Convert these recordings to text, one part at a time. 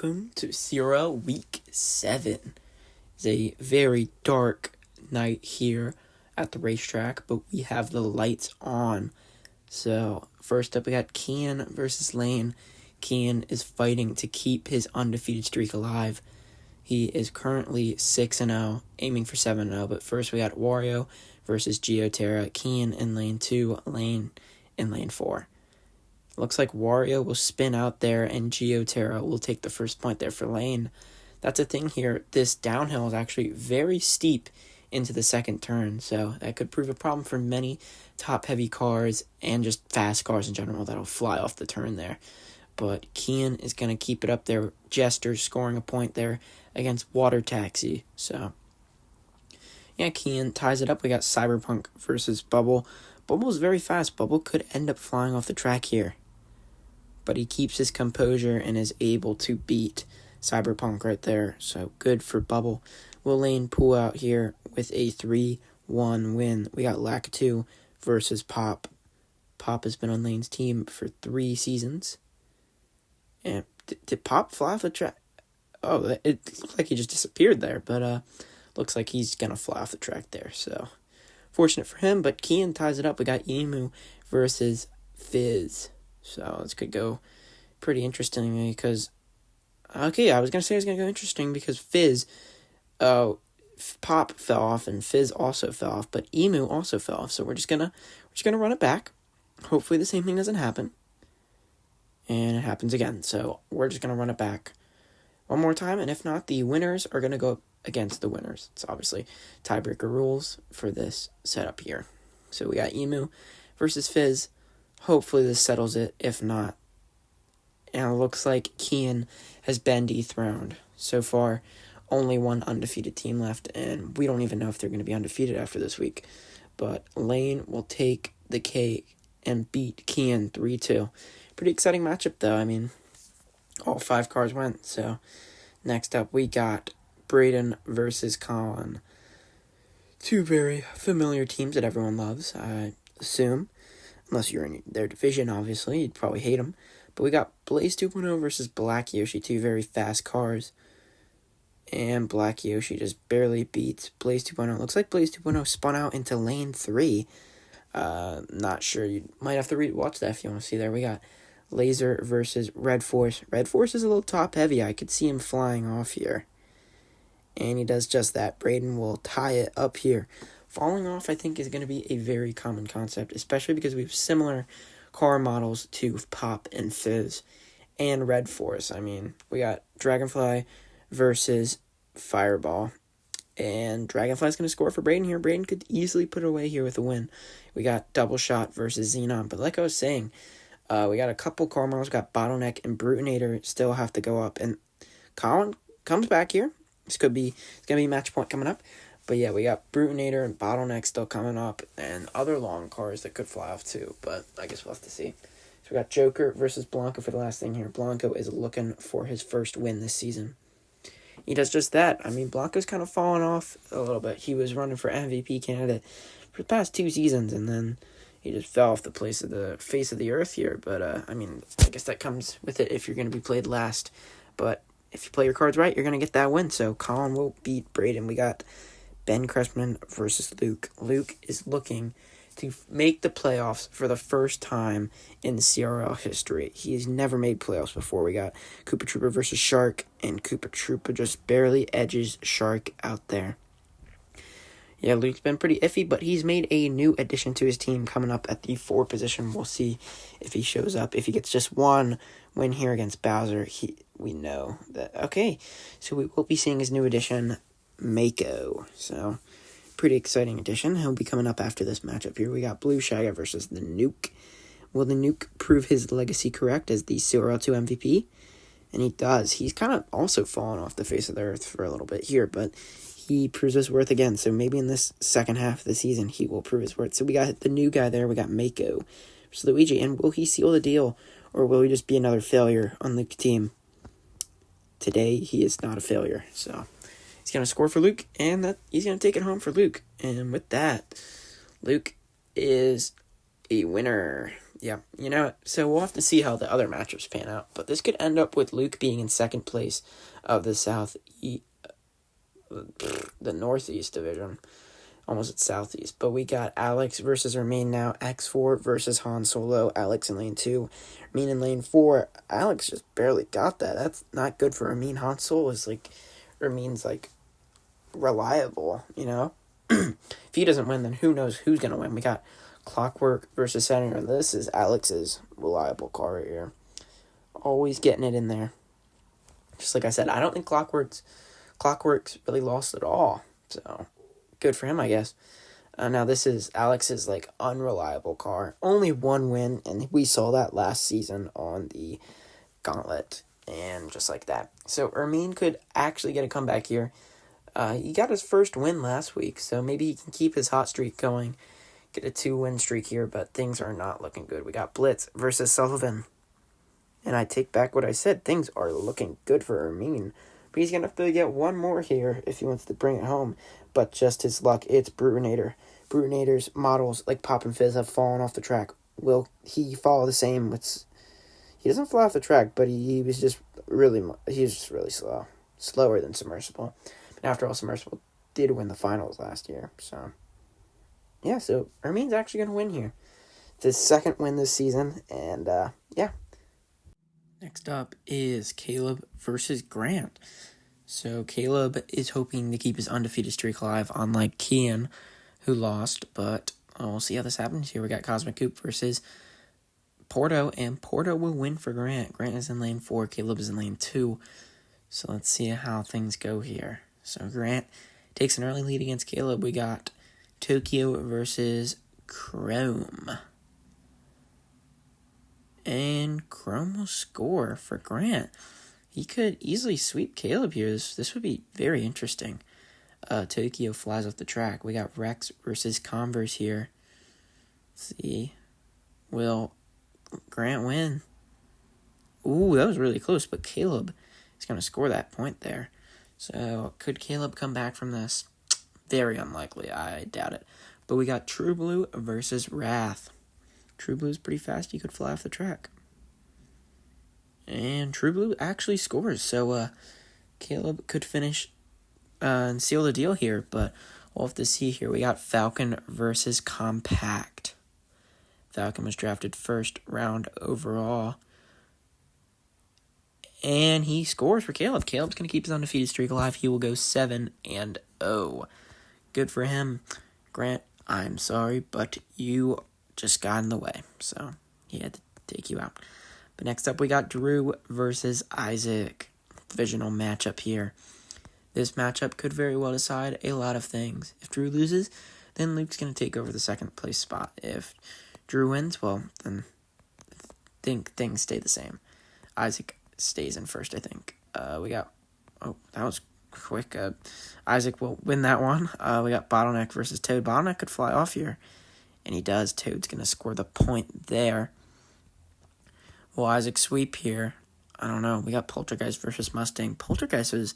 welcome to CRL Week 7. It's a very dark night here at the racetrack, but we have the lights on. So, first up we got Kian versus Lane. Kian is fighting to keep his undefeated streak alive. He is currently 6-0, aiming for 7-0, but first we got Wario versus Geoterra. Kian in lane 2, Lane in lane 4. Looks like Wario will spin out there and Geoterra will take the first point there for Lane. That's a thing here. This downhill is actually very steep into the second turn, so that could prove a problem for many top-heavy cars and just fast cars in general that'll fly off the turn there. But Kian is going to keep it up there. Jester scoring a point there against Water Taxi. So, yeah, Kian ties it up. We got Cyberpunk versus Bubble. Bubble's very fast. Bubble could end up flying off the track here, but he keeps his composure and is able to beat Cyberpunk right there. So good for Bubble. Will Lane pull out here with a 3-1 win? We got Lakitu versus Pop. Pop has been on Lane's team for 3 seasons. And did Pop fly off the track? Oh, it looks like he just disappeared there, but looks like he's going to fly off the track there. So fortunate for him, but Kian ties it up. We got Emu versus Fizz. So this could go pretty interestingly because, I was going to say it's going to go interesting because Fizz, Pop fell off and Fizz also fell off, but Emu also fell off. So we're just gonna run it back. Hopefully the same thing doesn't happen. And it happens again. So we're just going to run it back one more time. And if not, the winners are going to go against the winners. It's obviously tiebreaker rules for this setup here. So we got Emu versus Fizz. Hopefully this settles it. If not, and it looks like Kian has been dethroned. So far, only one undefeated team left, and we don't even know if they're going to be undefeated after this week. But Lane will take the cake and beat Kian 3-2. Pretty exciting matchup, though. I mean, all 5 cars went. So next up, we got Braden versus Colin. 2 very familiar teams that everyone loves, I assume. Unless you're in their division, obviously. You'd probably hate them. But we got Blaze 2.0 versus Black Yoshi. 2 very fast cars. And Black Yoshi just barely beats Blaze 2.0. Looks like Blaze 2.0 spun out into lane 3. Not sure. You might have to watch that if you want to see there. We got Laser versus Red Force. Red Force is a little top heavy. I could see him flying off here. And he does just that. Braden will tie it up here. Falling off, I think, is going to be a very common concept, especially because we have similar car models to Pop and Fizz and Red Force. I mean, we got Dragonfly versus Fireball. And Dragonfly's going to score for Braden here. Braden could easily put it away here with a win. We got Double Shot versus Xenon. But like I was saying, we got a couple car models. We got Bottleneck and Brutinator still have to go up. And Colin comes back here. It's going to be match point coming up. But yeah, we got Brutinator and Bottleneck still coming up. And other long cars that could fly off too. But I guess we'll have to see. So we got Joker versus Blanco for the last thing here. Blanco is looking for his first win this season. He does just that. I mean, Blanco's kind of fallen off a little bit. He was running for MVP candidate for the past 2 seasons, and then he just fell off the face of the earth here. But, I mean, I guess that comes with it if you're going to be played last. But if you play your cards right, you're going to get that win. So Colin will beat Braden. We got Ben Cressman versus Luke. Luke is looking to make the playoffs for the first time in CRL history. He's never made playoffs before. We got Koopa Troopa versus Shark, and Koopa Troopa just barely edges Shark out there. Yeah, Luke's been pretty iffy, but he's made a new addition to his team coming up at the 4 position. We'll see if he shows up. If he gets just 1 win here against Bowser, we know that. Okay, so we will be seeing his new addition, Mako. So pretty exciting addition. He'll be coming up after this matchup here. We got Blue Shagger versus the Nuke. Will the Nuke prove his legacy correct as the CRL2 MVP? And he does. He's kind of also fallen off the face of the earth for a little bit here, but he proves his worth again. So maybe in this second half of the season, he will prove his worth. So we got the new guy there. We got Mako versus Luigi. And will he seal the deal, or will he just be another failure on the team? Today, he is not a failure. So he's going to score for Luke, and he's going to take it home for Luke. And with that, Luke is a winner. Yeah, so we'll have to see how the other matchups pan out. But this could end up with Luke being in second place of the Northeast Division. Almost at Southeast. But we got Alex versus Ermaine now. X4 versus Han Solo. Alex in lane 2. Ermaine in lane 4. Alex just barely got that. That's not good for Ermaine. Han Solo is Ermaine's reliable, If he doesn't win, then who knows who's going to win. We got Clockwork versus Senator. This is Alex's reliable car right here. Always getting it in there. Just like I said, I don't think Clockwork's really lost at all. So, good for him, I guess. Now, this is Alex's, unreliable car. Only one win, and we saw that last season on the Gauntlet. And just like that. So, Ermaine could actually get a comeback here. He got his first win last week, so maybe he can keep his hot streak going. Get a 2-win streak here, but things are not looking good. We got Blitz versus Sullivan. And I take back what I said. Things are looking good for Ermaine. But he's going to have to get one more here if he wants to bring it home. But just his luck, it's Brutinator. Brutinator's models like Pop and Fizz have fallen off the track. Will he follow the same? He doesn't fly off the track, but he was just really slow. Slower than Submersible. But after all, Submersible did win the finals last year. So, yeah, so Ermaine's actually going to win here. It's his second win this season, and, yeah. Next up is Caleb versus Grant. So Caleb is hoping to keep his undefeated streak alive, unlike Kian, who lost, but we'll see how this happens here. We got Cosmic Coupe versus Porto, and Porto will win for Grant. Grant is in lane 4, Caleb is in lane 2. So let's see how things go here. So Grant takes an early lead against Caleb. We got Tokyo versus Chrome. And Chrome will score for Grant. He could easily sweep Caleb here. This would be very interesting. Tokyo flies off the track. We got Rex versus Converse here. Let's see. Will Grant win? Ooh, that was really close, but Caleb is going to score that point there. So, could Caleb come back from this? Very unlikely. I doubt it. But we got True Blue versus Wrath. True Blue is pretty fast. He could fly off the track. And True Blue actually scores. So, Caleb could finish and seal the deal here. But we'll have to see here. We got Falcon versus Compact. Falcon was drafted first round overall. And he scores for Caleb. Caleb's going to keep his undefeated streak alive. He will go 7-0. Good for him. Grant, I'm sorry, but you just got in the way. So he had to take you out. But next up, we got Drew versus Isaac. Divisional matchup here. This matchup could very well decide a lot of things. If Drew loses, then Luke's going to take over the second place spot. If Drew wins, well, then things stay the same. Isaac stays in first, I think. We got... Oh, that was quick. Isaac will win that one. We got Bottleneck versus Toad. Bottleneck could fly off here. And he does. Toad's going to score the point there. Will Isaac sweep here? I don't know. We got Poltergeist versus Mustang. Poltergeist's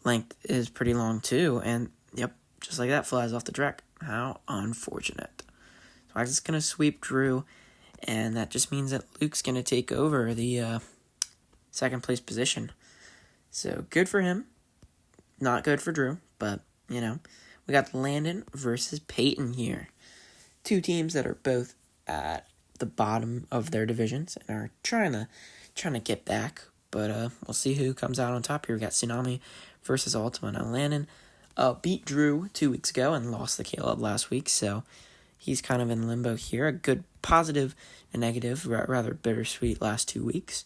length is pretty long too. And, yep, just like that, flies off the track. How unfortunate. So Isaac's going to sweep Drew. And that just means that Luke's going to take over the second place position. So, good for him. Not good for Drew, but, we got Landon versus Peyton here. Two teams that are both at the bottom of their divisions and are trying to get back, but we'll see who comes out on top here. We got Tsunami versus Ultima. Now, Landon beat Drew 2 weeks ago and lost to Caleb last week, so he's kind of in limbo here. A good positive and negative, rather bittersweet last 2 weeks.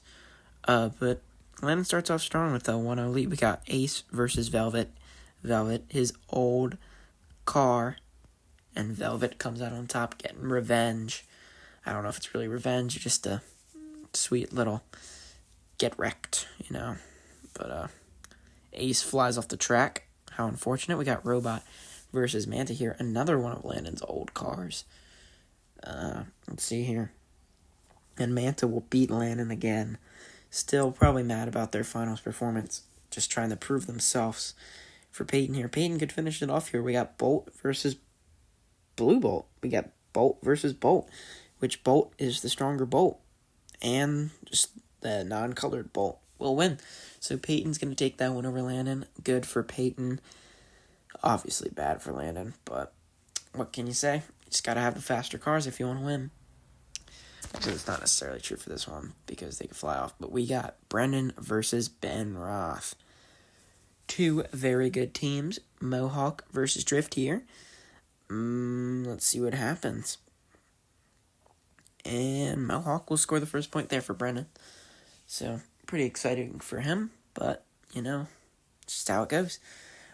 But Landon starts off strong with a 1-0 lead. We got Ace versus Velvet. Velvet, his old car, and Velvet comes out on top getting revenge. I don't know if it's really revenge, just a sweet little get wrecked, But Ace flies off the track. How unfortunate. We got Robot versus Manta here. Another one of Landon's old cars. Let's see here. And Manta will beat Landon again. Still probably mad about their finals performance. Just trying to prove themselves for Peyton here. Peyton could finish it off here. We got Bolt versus Blue Bolt. We got Bolt versus Bolt. which bolt is the stronger bolt, and just the non-colored bolt will win. So Peyton's going to take that one over Landon. Good for Peyton. Obviously bad for Landon, but what can you say? You just got to have the faster cars if you want to win. Actually, it's not necessarily true for this one because they can fly off, but we got Brendan versus Ben Roth. Two very good teams. Mohawk versus Drift here. Let's see what happens. And Mohawk will score the first point there for Brendan. So, pretty exciting for him, but, just how it goes.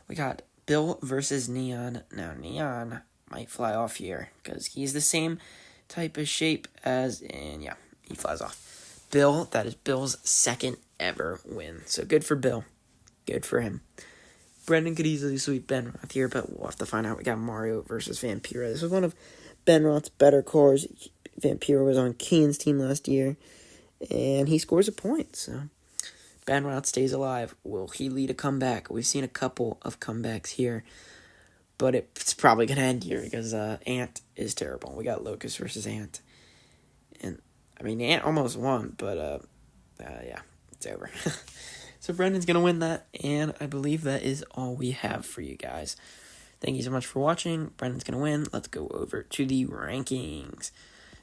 We got Bill versus Neon. Now, Neon might fly off here because he's the same type of shape as, and yeah, he flies off. Bill, that is Bill's second ever win. So, good for Bill. Good for him. Brendan could easily sweep Ben Roth here, but we'll have to find out. We got Mario versus Vampira. This was one of Ben Roth's better cars. Vampira was on Keen's team last year, and he scores a point. So Ben Roth stays alive. Will he lead a comeback? We've seen a couple of comebacks here, but it's probably going to end here because Ant is terrible. We got Locust versus Ant. And, Ant almost won, but, yeah, it's over. So Brendan's going to win that, and I believe that is all we have for you guys. Thank you so much for watching. Brendan's going to win. Let's go over to the rankings.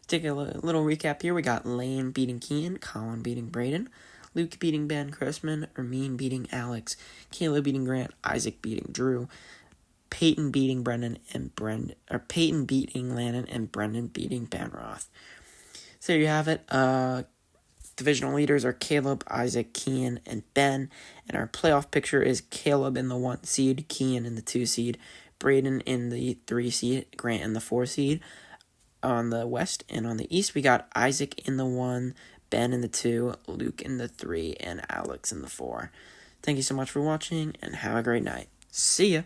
Take a little recap here. We got Lane beating Kean, Colin beating Braden, Luke beating Ben Chrisman, Ermine beating Alex, Kayla beating Grant, Isaac beating Drew, Peyton beating Brendan, and Peyton beating Landon, and Brendan beating Ben Roth. So there you have it. Divisional leaders are Caleb, Isaac, Kean, and Ben. And our playoff picture is Caleb in the 1 seed, Kean in the 2 seed, Braden in the 3 seed, Grant in the 4 seed. On the West and on the East, we got Isaac in the 1, Ben in the 2, Luke in the 3, and Alex in the 4. Thank you so much for watching, and have a great night. See ya!